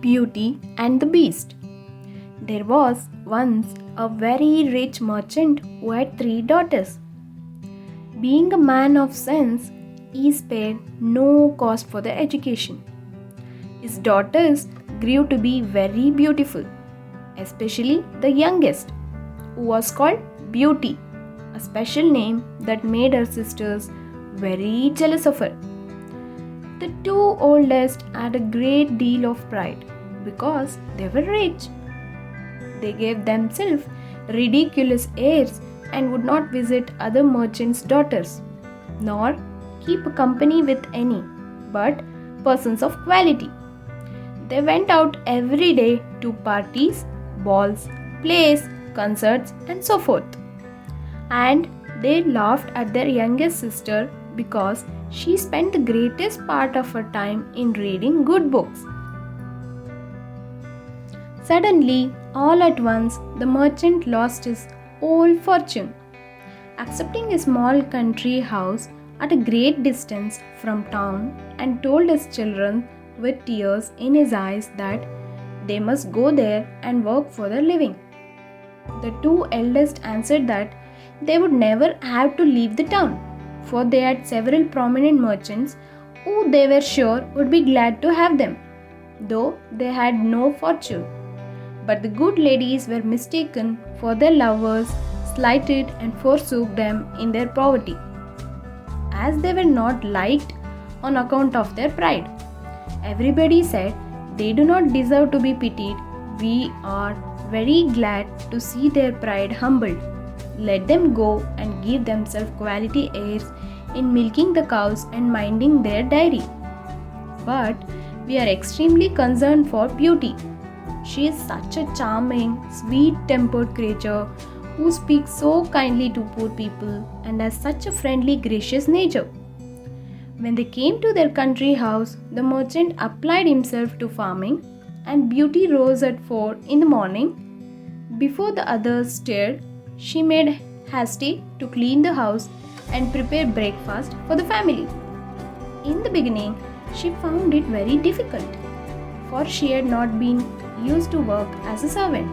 Beauty and the Beast. There was once a very rich merchant who had 3 daughters. Being a man of sense, he spared no cost for their education. His daughters grew to be very beautiful, especially the youngest, who was called Beauty, a special name that made her sisters very jealous of her. The two oldest had a great deal of pride because they were rich. They gave themselves ridiculous airs and would not visit other merchants' daughters, nor keep company with any but persons of quality. They went out every day to parties, balls, plays, concerts, and so forth. And they laughed at their youngest sister because she spent the greatest part of her time in reading good books. Suddenly, all at once, the merchant lost his whole fortune. Accepting a small country house at a great distance from town, and told his children with tears in his eyes that they must go there and work for their living. The two eldest answered that they would never have to leave the town, for they had several prominent merchants who they were sure would be glad to have them, though they had no fortune. But the good ladies were mistaken for their lovers, slighted and forsook them in their poverty, as they were not liked on account of their pride. Everybody said they do not deserve to be pitied. We are very glad to see their pride humbled. Let them go and give themselves quality airs in milking the cows and minding their dairy. But we are extremely concerned for Beauty. She is such a charming, sweet tempered creature who speaks so kindly to poor people and has such a friendly, gracious nature. When they came to their country house, the merchant applied himself to farming, and Beauty rose at 4 in the morning. Before the others stirred, she made hasty to clean the house and prepare breakfast for the family. In the beginning, she found it very difficult, for she had not been used to work as a servant.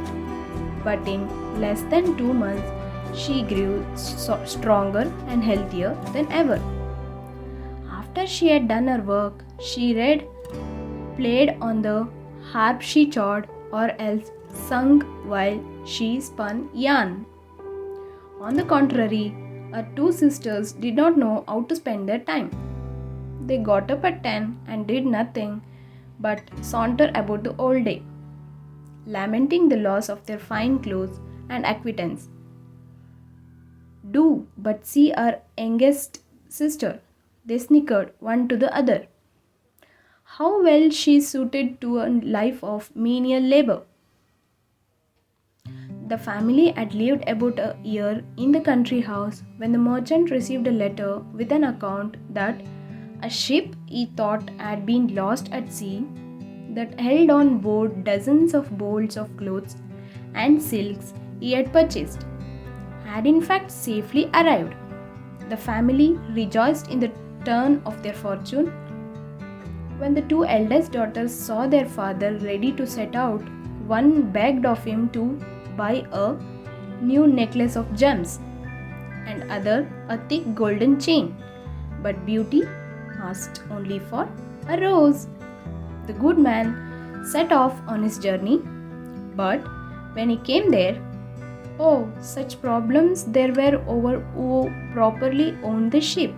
But in less than 2 months, she grew stronger and healthier than ever. After she had done her work, she read, played on the harp she chawed, or else sung while she spun yarn. On the contrary, her two sisters did not know how to spend their time. They got up at 10 and did nothing but saunter about the whole day, lamenting the loss of their fine clothes and acquaintance. Do but see our youngest sister, they snickered one to the other. How well she is suited to a life of menial labor. The family had lived about a year in the country house when the merchant received a letter with an account that a ship he thought had been lost at sea, that held on board dozens of bolts of clothes and silks he had purchased, had in fact safely arrived. The family rejoiced in the turn of their fortune. When the two eldest daughters saw their father ready to set out, one begged of him to buy a new necklace of gems, and other a thick golden chain. But Beauty asked only for a rose. The good man set off on his journey, but when he came there, oh, such problems there were over who properly owned the ship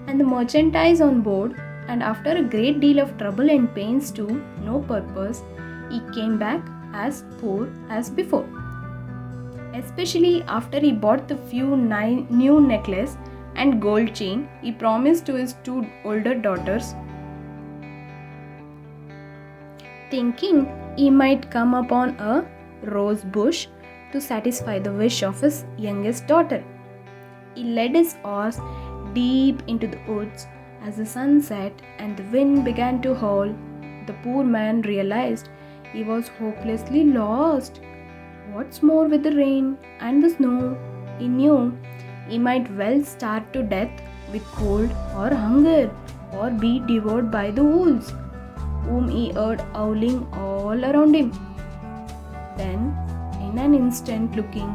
and the merchandise on board, and after a great deal of trouble and pains to no purpose, he came back as poor as before. Especially after he bought the few new necklace and gold chain he promised to his two older daughters, thinking he might come upon a rose bush to satisfy the wish of his youngest daughter. He led his horse deep into the woods. As the sun set and the wind began to howl, the poor man realized he was hopelessly lost. What's more, with the rain and the snow, he knew he might well starve to death with cold or hunger, or be devoured by the wolves. whom he heard howling all around him. Then, in an instant, looking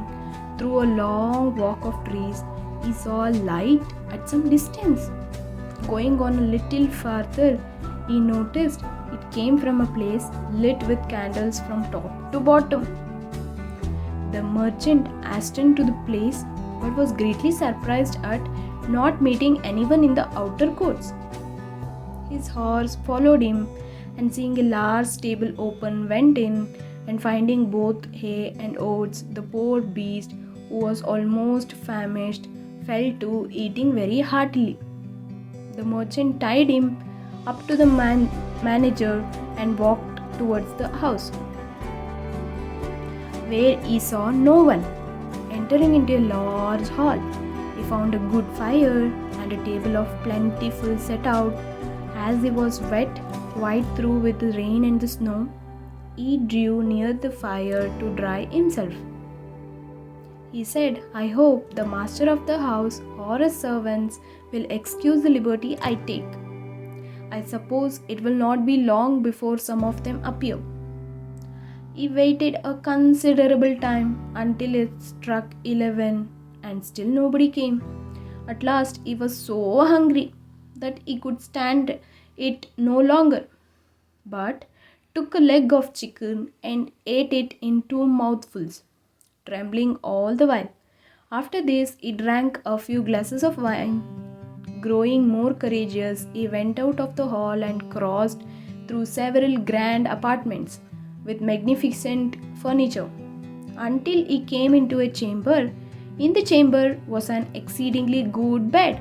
through a long walk of trees, he saw a light at some distance. Going on a little farther, he noticed it came from a place lit with candles from top to bottom. The merchant hastened to the place but was greatly surprised at not meeting anyone in the outer courts. His horse followed him, and seeing a large stable open, went in, and finding both hay and oats, the poor beast, who was almost famished, fell to eating very heartily. The merchant tied him up to the manager and walked towards the house, where he saw no one. Entering into a large hall, he found a good fire and a table of plentiful set out. As he was wet quite through with the rain and the snow, he drew near the fire to dry himself. He said, "I hope the master of the house or his servants will excuse the liberty I take. I suppose it will not be long before some of them appear." He waited a considerable time until it struck 11 and still nobody came. At last he was so hungry that he could stand it no longer, but took a leg of chicken and ate it in 2 mouthfuls, trembling all the while. After this, he drank a few glasses of wine. Growing more courageous, he went out of the hall and crossed through several grand apartments with magnificent furniture until he came into a chamber. In the chamber was an exceedingly good bed,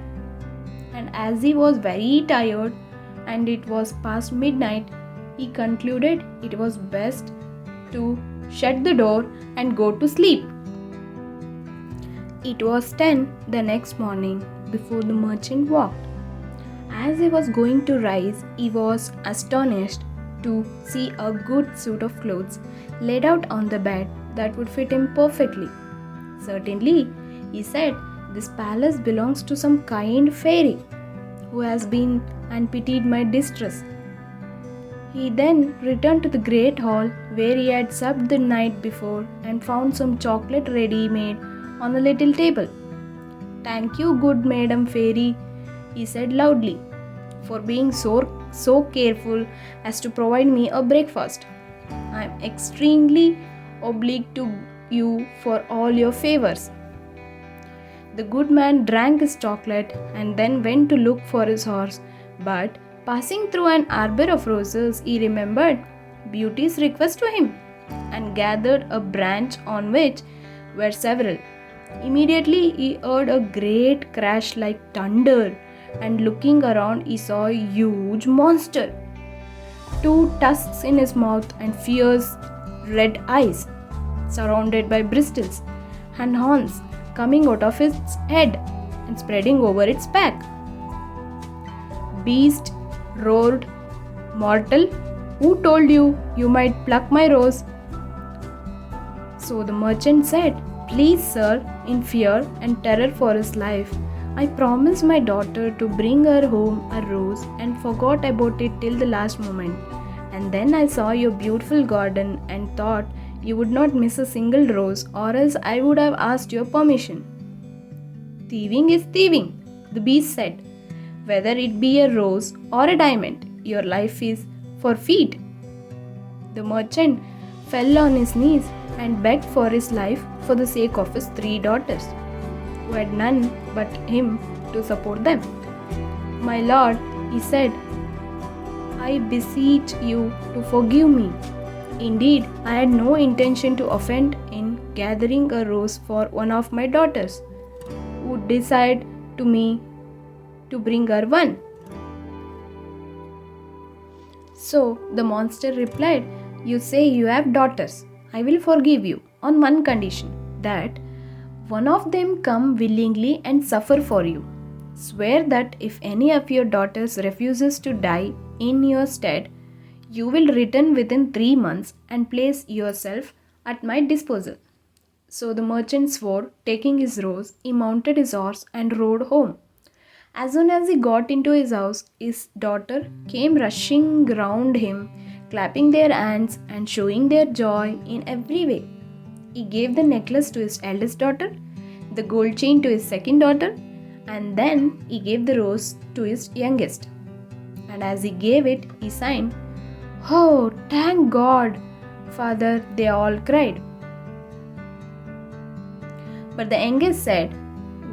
and as he was very tired and it was past midnight, he concluded it was best to shut the door and go to sleep. It was 10 the next morning before the merchant walked. As he was going to rise, he was astonished to see a good suit of clothes laid out on the bed that would fit him perfectly. "Certainly," he said, "this palace belongs to some kind fairy who has been and pitied my distress." He then returned to the great hall where he had supped the night before and found some chocolate ready made on a little table. "Thank you, good Madam Fairy," he said loudly, "for being so careful as to provide me a breakfast. I am extremely obliged to you for all your favors." The good man drank his chocolate and then went to look for his horse, but passing through an arbor of roses, he remembered Beauty's request to him and gathered a branch on which were several. Immediately he heard a great crash like thunder, and looking around he saw a huge monster, 2 tusks in his mouth and fierce red eyes, surrounded by bristles and horns coming out of its head and spreading over its back. Beast roared, "Mortal, who told you you might pluck my rose?" So the merchant said, "Please, sir," in fear and terror for his life, "I promised my daughter to bring her home a rose and forgot about it till the last moment. And then I saw your beautiful garden and thought you would not miss a single rose, or else I would have asked your permission." "Thieving is thieving," the beast said. "Whether it be a rose or a diamond, your life is forfeit." The merchant fell on his knees and begged for his life for the sake of his 3 daughters, who had none but him to support them. "My lord," he said, "I beseech you to forgive me. Indeed, I had no intention to offend in gathering a rose for one of my daughters, who desired to me to bring her one." So the monster replied, "You say you have daughters. I will forgive you on one condition, that one of them come willingly and suffer for you. Swear that if any of your daughters refuses to die in your stead, you will return within 3 months and place yourself at my disposal." So the merchant swore. Taking his rose, he mounted his horse and rode home. As soon as he got into his house, his daughter came rushing round him, clapping their hands and showing their joy in every way. He gave the necklace to his eldest daughter, the gold chain to his second daughter, and then he gave the rose to his youngest. And as he gave it, he signed, "Oh, thank God, Father," they all cried. But the youngest said,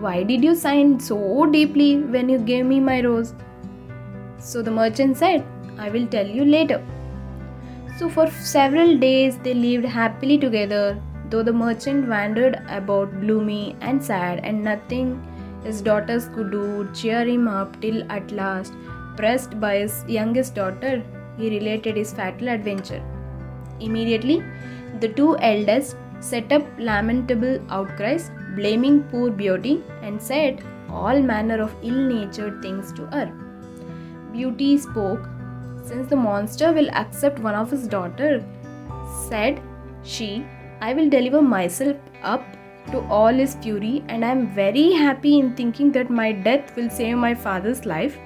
"Why did you sign so deeply when you gave me my rose?" So the merchant said, "I will tell you later." So for several days they lived happily together, though the merchant wandered about gloomy and sad, and nothing his daughters could do would cheer him up till at last, pressed by his youngest daughter, he related his fatal adventure. Immediately, the two eldest set up lamentable outcries, blaming poor Beauty, and said all manner of ill-natured things to her. Beauty spoke. "Since the monster will accept one of his daughters," said she, "I will deliver myself up to all his fury, and I am very happy in thinking that my death will save my father's life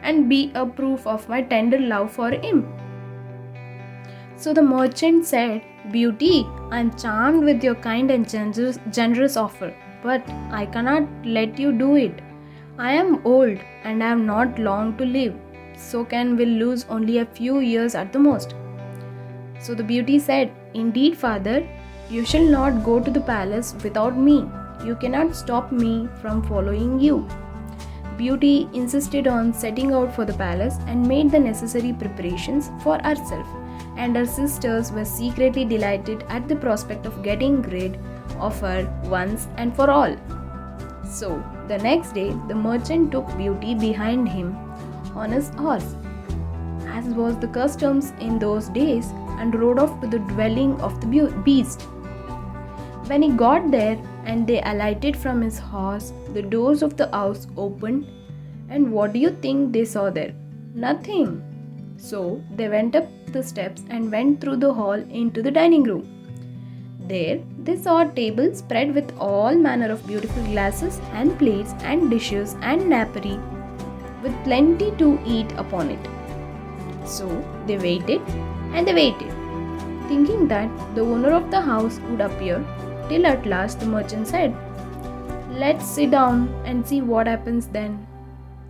and be a proof of my tender love for him." So the merchant said, "Beauty, I am charmed with your kind and generous offer, but I cannot let you do it. I am old and I have not long to live, so will lose only a few years at the most." So the beauty said, "Indeed, father, you shall not go to the palace without me. You cannot stop me from following you." Beauty insisted on setting out for the palace and made the necessary preparations for herself, and her sisters were secretly delighted at the prospect of getting rid of her once and for all. So the next day the merchant took Beauty behind him on his horse, as was the customs in those days, and rode off to the dwelling of the beast. When he got there and they alighted from his horse, the doors of the house opened, and what do you think they saw there? Nothing. So they went up the steps and went through the hall into the dining room. There they saw a table spread with all manner of beautiful glasses and plates and dishes and napery, with plenty to eat upon it. So they waited and they waited, thinking that the owner of the house would appear, till at last the merchant said, "Let's sit down and see what happens then."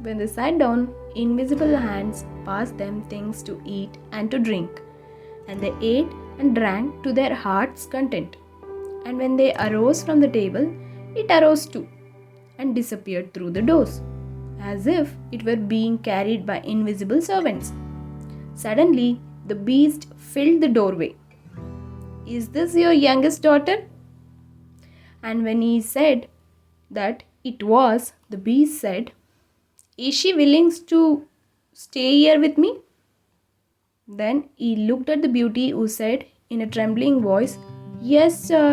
When they sat down, invisible hands passed them things to eat and to drink, and they ate and drank to their heart's content. And when they arose from the table, it arose too, and disappeared through the doors, as if it were being carried by invisible servants. Suddenly, the beast filled the doorway. "Is this your youngest daughter?" And when he said that it was, the beast said, "Is she willing to stay here with me?" Then he looked at the beauty, who said in a trembling voice, "Yes, sir."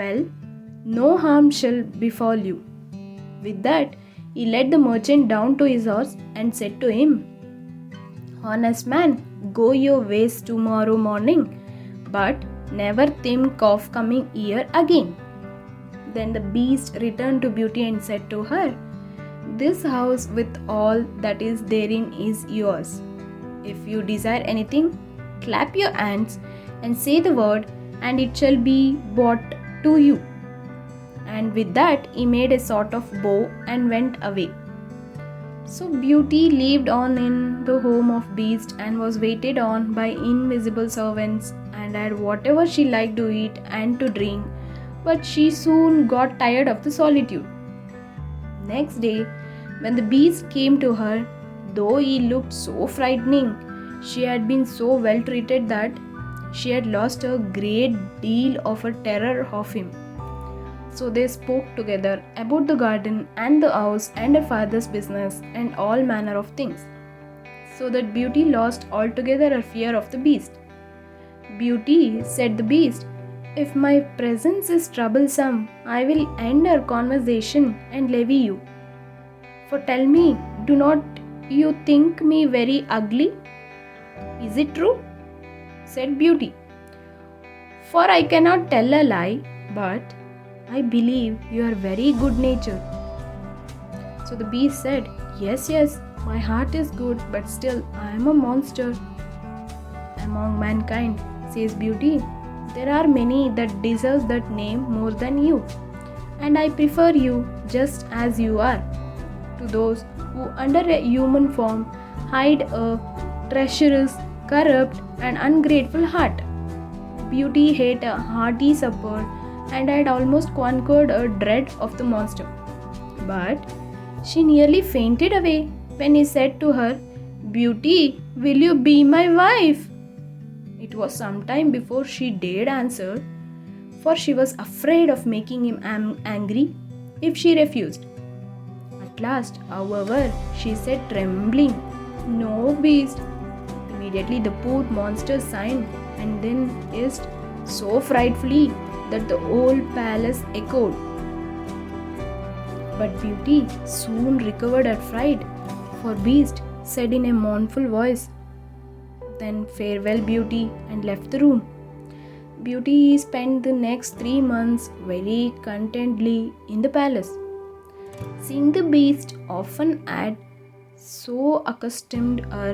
"Well, no harm shall befall you." With that, he led the merchant down to his horse and said to him, "Honest man, go your ways tomorrow morning, but never think of coming here again." Then the beast returned to Beauty and said to her, "This house with all that is therein is yours. If you desire anything, clap your hands and say the word, and it shall be brought to you." And with that he made a sort of bow and went away. So Beauty lived on in the home of Beast, and was waited on by invisible servants, and had whatever she liked to eat and to drink, but she soon got tired of the solitude. Next day, when the beast came to her, though he looked so frightening, she had been so well treated that she had lost a great deal of her terror of him. So they spoke together about the garden and the house and her father's business and all manner of things, so that Beauty lost altogether her fear of the beast. "Beauty," said the beast, "if my presence is troublesome, I will end our conversation and levy you. For tell me, do not you think me very ugly? Is it true?" Said Beauty, "For I cannot tell a lie, but I believe you are very good natured." So the beast said, "Yes, yes, my heart is good, but still I am a monster among mankind," says Beauty. "There are many that deserve that name more than you, and I prefer you just as you are to those who under a human form hide a treacherous, corrupt and ungrateful heart." Beauty ate a hearty supper and had almost conquered her dread of the monster. But she nearly fainted away when he said to her, "Beauty, will you be my wife?" It was some time before she dared answer, for she was afraid of making him angry if she refused. At last, however, she said trembling, "No, beast." Immediately the poor monster signed and then hissed so frightfully that the whole palace echoed. But Beauty soon recovered her fright, for Beast said in a mournful voice, "Then farewell, Beauty," and left the room. Beauty spent the next 3 months very contentedly in the palace. Seeing the Beast often had so accustomed her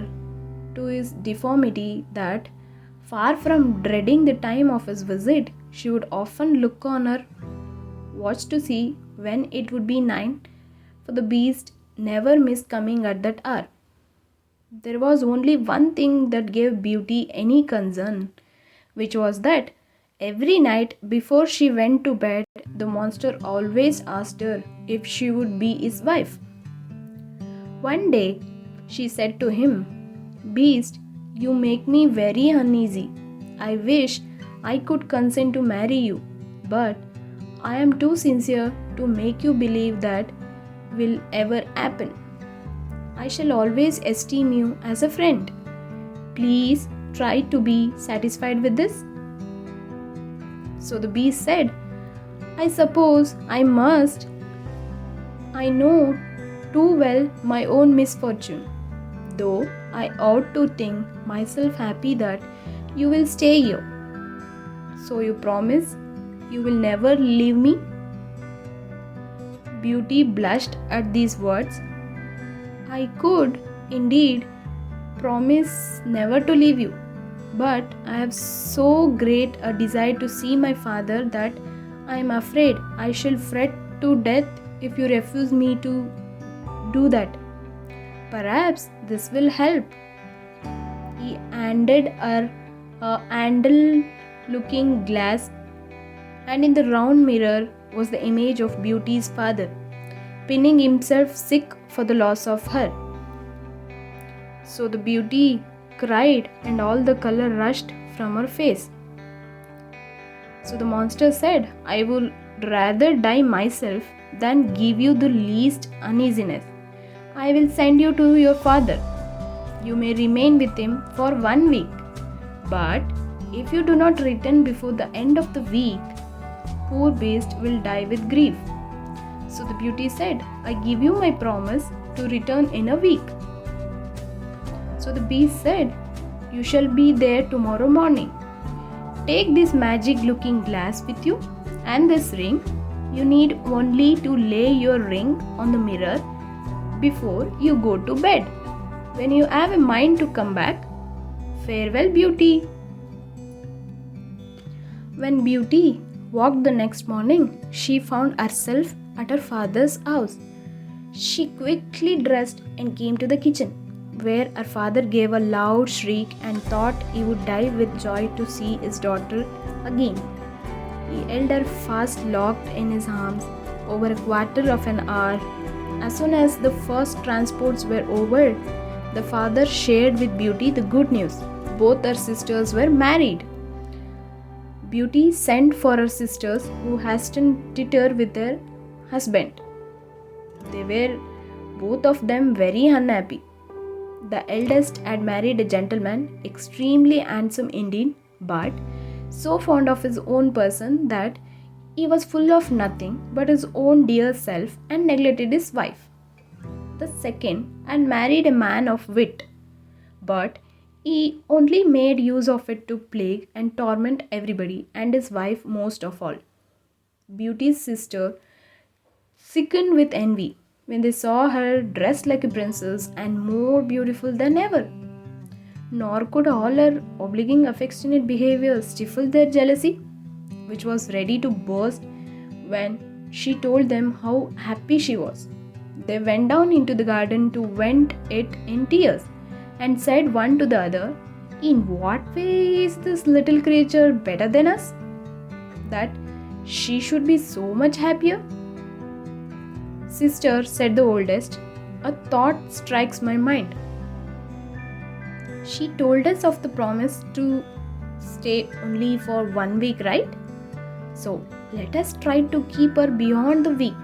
to his deformity that, far from dreading the time of his visit, she would often look on her watch to see when it would be 9, for the Beast never missed coming at that hour. There was only one thing that gave Beauty any concern, which was that every night before she went to bed, the monster always asked her if she would be his wife. One day, she said to him, "Beast, you make me very uneasy. I wish I could consent to marry you, but I am too sincere to make you believe that will ever happen. I shall always esteem you as a friend. Please try to be satisfied with this." So the beast said, "I suppose I must. I know too well my own misfortune, though I ought to think myself happy that you will stay here. So you promise you will never leave me?" Beauty blushed at these words. "I could, indeed, promise never to leave you, but I have so great a desire to see my father that I am afraid I shall fret to death if you refuse me to do that. Perhaps this will help." He handed her a handle-looking glass, and in the round mirror was the image of Beauty's father, pinning himself sick for the loss of her. So the Beauty cried, and all the color rushed from her face. So the monster said, "I would rather die myself than give you the least uneasiness. I will send you to your father. You may remain with him for 1 week. But if you do not return before the end of the week, poor Beast will die with grief." So the Beauty said, "I give you my promise to return in a week." So the Beast said, "You shall be there tomorrow morning. Take this magic looking glass with you and this ring. You need only to lay your ring on the mirror before you go to bed. When you have a mind to come back, farewell, Beauty." When Beauty woke the next morning, she found herself at her father's house. She quickly dressed and came to the kitchen, where her father gave a loud shriek and thought he would die with joy to see his daughter again. He held her fast locked in his arms over a quarter of an hour. As soon as the first transports were over, the father shared with Beauty the good news. Both her sisters were married. Beauty sent for her sisters, who hastened thither with her husband. They were both of them very unhappy. The eldest had married a gentleman, extremely handsome indeed, but so fond of his own person that he was full of nothing but his own dear self and neglected his wife. The second had married a man of wit, but he only made use of it to plague and torment everybody, and his wife most of all. Beauty's sister sickened with envy when they saw her dressed like a princess and more beautiful than ever. Nor could all her obliging affectionate behavior stifle their jealousy, which was ready to burst when she told them how happy she was. They went down into the garden to vent it in tears and said one to the other, "In what way is this little creature better than us, that she should be so much happier?" "Sister," said the oldest, "a thought strikes my mind. She told us of the promise to stay only for 1 week, right? So let us try to keep her beyond the week.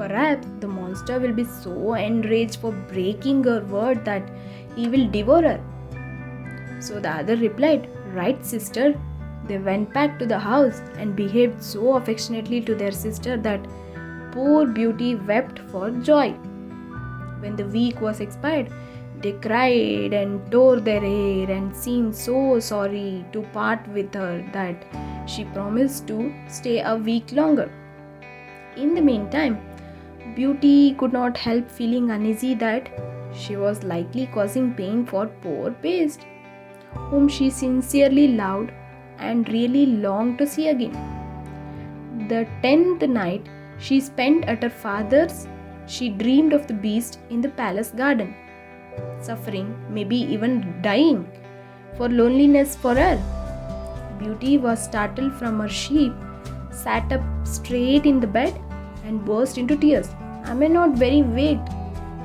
Perhaps the monster will be so enraged for breaking her word that he will devour her." So the other replied, "Right, sister." They went back to the house and behaved so affectionately to their sister that poor Beauty wept for joy. When the week was expired, they cried and tore their hair and seemed so sorry to part with her that she promised to stay a week longer. In the meantime, Beauty could not help feeling uneasy that she was likely causing pain for poor Beast, whom she sincerely loved and really longed to see again. The 10th night she spent at her father's, she dreamed of the Beast in the palace garden, suffering, maybe even dying, for loneliness for her. Beauty was startled from her sleep, sat up straight in the bed, and burst into tears. "Am I not very wicked,"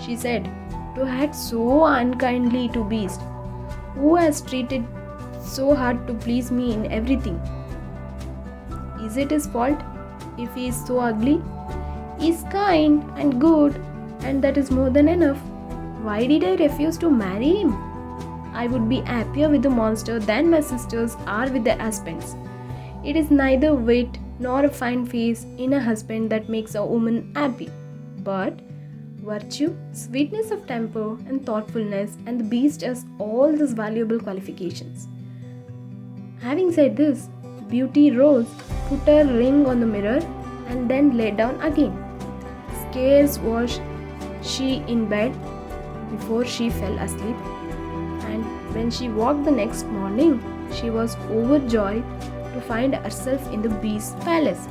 she said, "to act so unkindly to Beast, who has treated so hard to please me in everything? Is it his fault if he is so ugly? He is kind and good, and that is more than enough. Why did I refuse to marry him? I would be happier with the monster than my sisters are with their husbands. It is neither wit nor a fine face in a husband that makes a woman happy, but virtue, sweetness of temper, and thoughtfulness, and the Beast has all these valuable qualifications." Having said this, Beauty rose, put her ring on the mirror, and then lay down again. Scarce was she in bed before she fell asleep, and when she woke the next morning, she was overjoyed to find herself in the Beast's palace.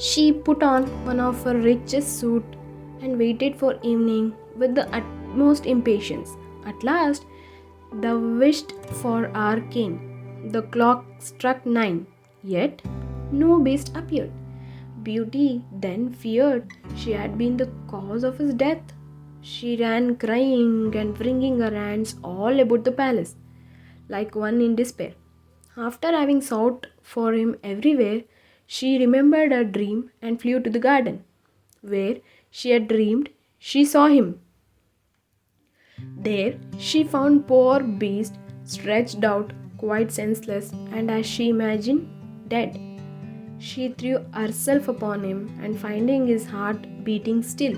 She put on one of her richest suit and waited for evening with the utmost impatience. At last, the wished for hour came. The clock struck 9, yet no Beast appeared. Beauty then feared she had been the cause of his death. She ran crying and wringing her hands all about the palace, like one in despair. After having sought for him everywhere, she remembered her dream and flew to the garden, where she had dreamed she saw him. There she found poor Beast stretched out, quite senseless, and as she imagined, dead. She threw herself upon him, and finding his heart beating still,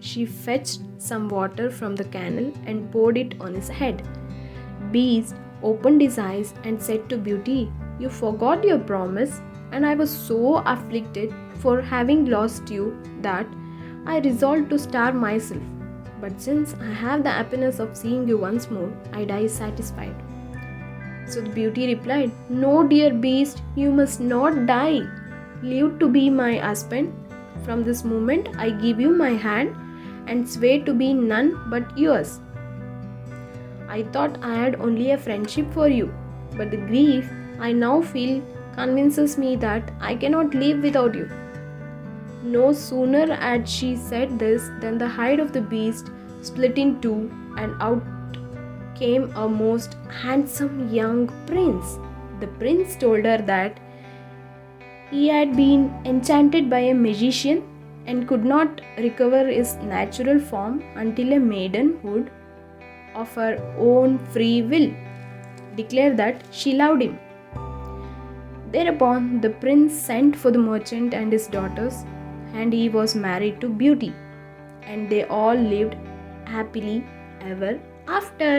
she fetched some water from the canal and poured it on his head. Beast opened his eyes and said to Beauty, "You forgot your promise, and I was so afflicted for having lost you that I resolved to starve myself. But since I have the happiness of seeing you once more, I die satisfied." So the Beauty replied, "No, dear Beast, you must not die. Live to be my husband. From this moment I give you my hand and swear to be none but yours. I thought I had only a friendship for you, but the grief I now feel convinces me that I cannot live without you." No sooner had she said this than the hide of the Beast split in two, and out came a most handsome young prince. The prince told her that he had been enchanted by a magician and could not recover his natural form until a maidenhood of her own free will declared that she loved him. Thereupon the prince sent for the merchant and his daughters, and he was married to Beauty, and they all lived happily ever after.